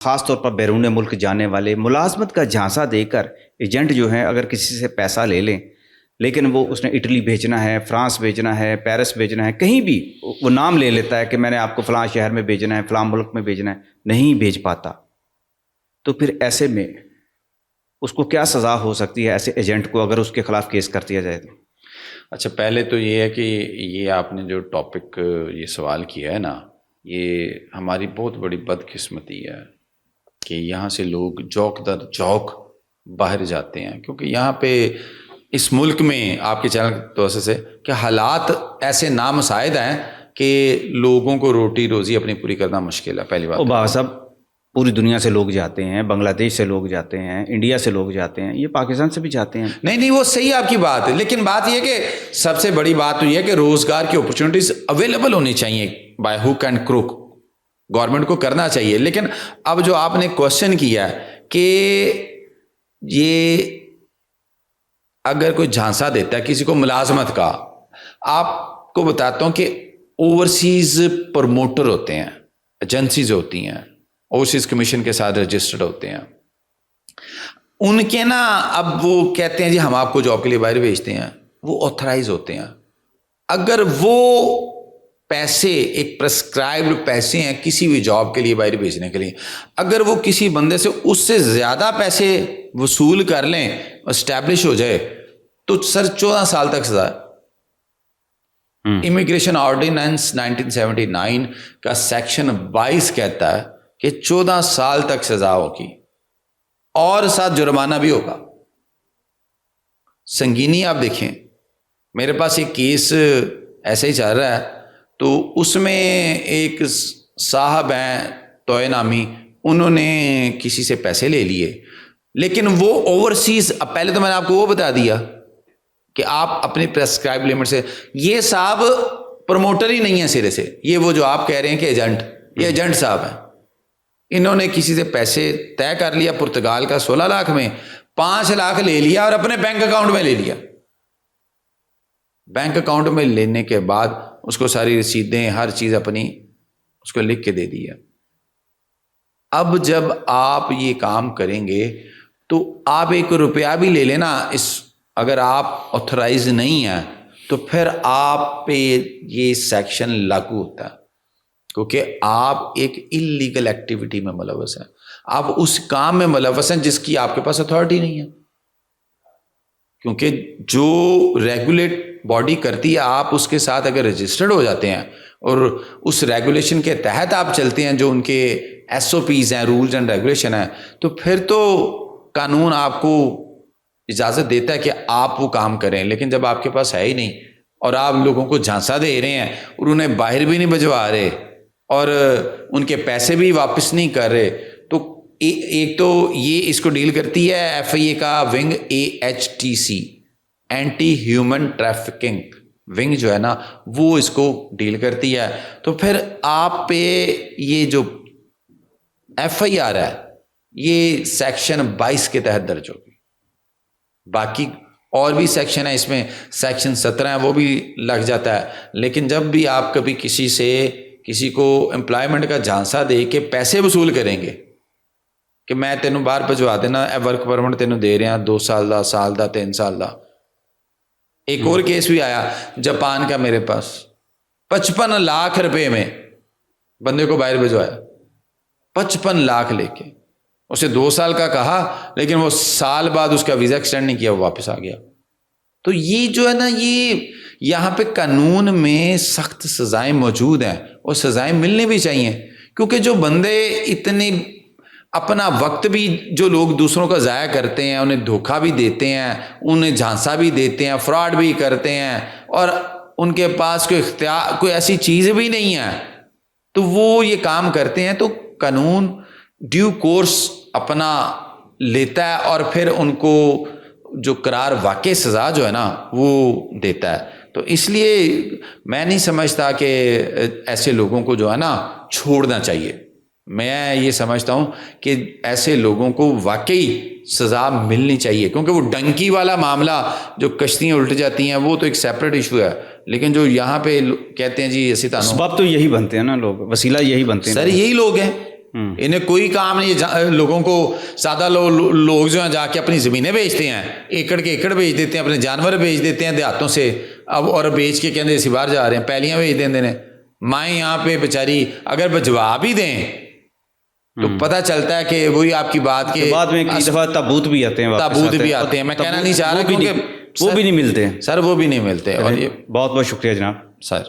خاص طور پر بیرون ملک جانے والے ملازمت کا جھانسا دے کر ایجنٹ جو ہیں اگر کسی سے پیسہ لے لیں، لیکن وہ اس نے اٹلی بھیجنا ہے، فرانس بھیجنا ہے، پیرس بھیجنا ہے، کہیں بھی وہ نام لے لیتا ہے کہ میں نے آپ کو فلاں شہر میں بھیجنا ہے، فلاں ملک میں بھیجنا ہے، نہیں بھیج پاتا، تو پھر ایسے میں اس کو کیا سزا ہو سکتی ہے ایسے ایجنٹ کو اگر اس کے خلاف کیس کر دیا جائے تو؟ اچھا، پہلے تو یہ ہے کہ یہ آپ نے جو ٹاپک یہ سوال کیا ہے نا، یہ ہماری بہت بڑی بدقسمتی ہے کہ یہاں سے لوگ جوک در جوک باہر جاتے ہیں، کیونکہ یہاں پہ اس ملک میں آپ کے چینل کی توسط سے کہ حالات ایسے نامساعد ہیں کہ لوگوں کو روٹی روزی اپنی پوری کرنا مشکل ہے. پہلی بات بابا صاحب، پوری دنیا سے لوگ جاتے ہیں، بنگلہ دیش سے لوگ جاتے ہیں، انڈیا سے لوگ جاتے ہیں، یہ پاکستان سے بھی جاتے ہیں. نہیں وہ صحیح آپ کی بات ہے، لیکن بات یہ کہ سب سے بڑی بات تو یہ ہے کہ روزگار کی اپرچونٹیز اویلیبل ہونی چاہیے بائی ہوک اینڈ کروک، گورنمنٹ کو کرنا چاہیے. لیکن اب جو آپ نے کوشچن کیا ہے کہ یہ اگر کوئی جھانسا دیتا ہے کسی کو ملازمت کا، آپ کو بتاتا ہوں کہ اوورسیز پروموٹر ہوتے ہیں، ایجنسیز ہوتی ہیں، اوورسیز کمیشن کے ساتھ رجسٹرڈ ہوتے ہیں، ان کے نا اب وہ کہتے ہیں جی ہم آپ کو جاب کے لیے باہر بھیجتے ہیں، وہ آتھرائز ہوتے ہیں. اگر وہ پیسے ایک پرسکرائبڈ پیسے ہیں کسی بھی جاب کے لیے باہر بھیجنے کے لیے، اگر وہ کسی بندے سے اس سے زیادہ پیسے وصول کر لیں، اسٹیبلش ہو جائے، تو سر 14 سال تک سزا ہے. امیگریشن آرڈیننس 1979 کا سیکشن 22 کہتا ہے کہ 14 سال تک سزا ہوگی اور ساتھ جرمانہ بھی ہوگا. سنگینی آپ دیکھیں، میرے پاس ایک کیس ایسے ہی چل رہا ہے، تو اس میں ایک صاحب ہیں توئے نامی، انہوں نے کسی سے پیسے لے لیے، لیکن وہ اوورسیز، اب پہلے تو میں نے آپ کو وہ بتا دیا کہ آپ اپنی پرسکرائب لمٹ سے، یہ صاحب پروموٹر ہی نہیں ہے سرے سے، یہ وہ جو آپ کہہ رہے ہیں کہ ایجنٹ، یہ ایجنٹ صاحب ہیں. انہوں نے کسی سے پیسے طے کر لیا پرتگال کا 16 لاکھ میں، 5 لاکھ لے لیا اور اپنے بینک اکاؤنٹ میں لے لیا. بینک اکاؤنٹ میں لینے کے بعد اس کو ساری رسیدیں ہر چیز اپنی اس کو لکھ کے دے دیا. اب جب آپ یہ کام کریں گے تو آپ 1 روپیہ بھی لے لینا، اس اگر آپ آتھرائز نہیں ہیں تو پھر آپ پہ یہ سیکشن لاگو ہوتا ہے، کیونکہ آپ ایک انلیگل ایکٹیویٹی میں ملوث ہیں، آپ اس کام میں ملوث ہیں جس کی آپ کے پاس اتھارٹی نہیں ہے. کیونکہ جو ریگولیٹ باڈی کرتی ہے، آپ اس کے ساتھ اگر رجسٹرڈ ہو جاتے ہیں اور اس ریگولیشن کے تحت آپ چلتے ہیں، جو ان کے ایس او پیز ہیں، رولز اینڈ ریگولیشن ہیں، تو پھر تو قانون آپ کو اجازت دیتا ہے کہ آپ وہ کام کریں. لیکن جب آپ کے پاس ہے ہی نہیں اور آپ لوگوں کو جھانسا دے رہے ہیں اور انہیں باہر بھی نہیں بھجوا رہے اور ان کے پیسے بھی واپس نہیں کر رہے، تو ایک تو یہ اس کو ڈیل کرتی ہے ایف آئی اے کا wing AHTC، anti human trafficking wing جو ہے نا، وہ اس کو ڈیل کرتی ہے. تو پھر آپ پہ یہ جو FIR ہے یہ سیکشن 22 کے تحت درج ہوگی. باقی اور بھی سیکشن ہے، اس میں سیکشن 17 ہے، وہ بھی لگ جاتا ہے. لیکن جب بھی آپ کبھی کسی کو امپلائمنٹ کا جھانسا دے کے پیسے وصول کریں گے کہ میں تینوں باہر بھجوا دینا، ورک پرمٹ تینوں دے رہے ہیں 2 سال دا، سال دا، 3 سال دا. ایک اور کیس بھی آیا جاپان کا میرے پاس، 55 لاکھ روپے میں بندے کو باہر بھجوایا، 55 لاکھ لے کے. اسے 2 سال کا کہا لیکن وہ سال بعد اس کا ویزا ایکسٹینڈ نہیں کیا، وہ واپس آ گیا. تو یہ جو ہے نا، یہ یہاں پہ قانون میں سخت سزائیں موجود ہیں اور سزائیں ملنی بھی چاہیے، کیونکہ جو بندے اتنے اپنا وقت بھی جو لوگ دوسروں کا ضائع کرتے ہیں، انہیں دھوکہ بھی دیتے ہیں، انہیں جھانسا بھی دیتے ہیں، فراڈ بھی کرتے ہیں، اور ان کے پاس کوئی اختیار، کوئی ایسی چیز بھی نہیں ہے، تو وہ یہ کام کرتے ہیں. تو قانون ڈیو کورس اپنا لیتا ہے اور پھر ان کو جو قرار واقع سزا جو ہے نا وہ دیتا ہے. تو اس لیے میں نہیں سمجھتا کہ ایسے لوگوں کو جو ہے نا چھوڑنا چاہیے. میں یہ سمجھتا ہوں کہ ایسے لوگوں کو واقعی سزا ملنی چاہیے، کیونکہ وہ ڈنکی والا معاملہ جو کشتیاں الٹ جاتی ہیں وہ تو ایک سیپریٹ ایشو ہے. لیکن جو یہاں پہ کہتے ہیں جی اسی طرح اسباب تو یہی بنتے ہیں نا، لوگ وسیلہ یہی بنتے ہیں سر، یہی لوگ ہیں انہیں کوئی کام نہیں. لوگوں کو سادہ لوگ جو ہیں جا کے اپنی زمینیں بیچتے ہیں, ایکڑ کے ایکڑ بیچ دیتے ہیں, اپنے جانور بیچ دیتے ہیں دیہاتوں سے اب, اور بیچ کے کہتے اسی باہر جا رہے ہیں, پہلیاں بیچ دیں نے. مائیں یہاں پہ بیچاری اگر جواب ہی دیں تو پتہ چلتا ہے کہ وہی آپ کی بات کے بعد میں کئی دفعہ تابوت بھی آتے ہیں, تابوت بھی آتے ہیں. میں کہنا نہیں چاہ رہا وہ بھی نہیں ملتے سر, وہ بھی نہیں ملتے. اور یہ بہت بہت شکریہ جناب سر.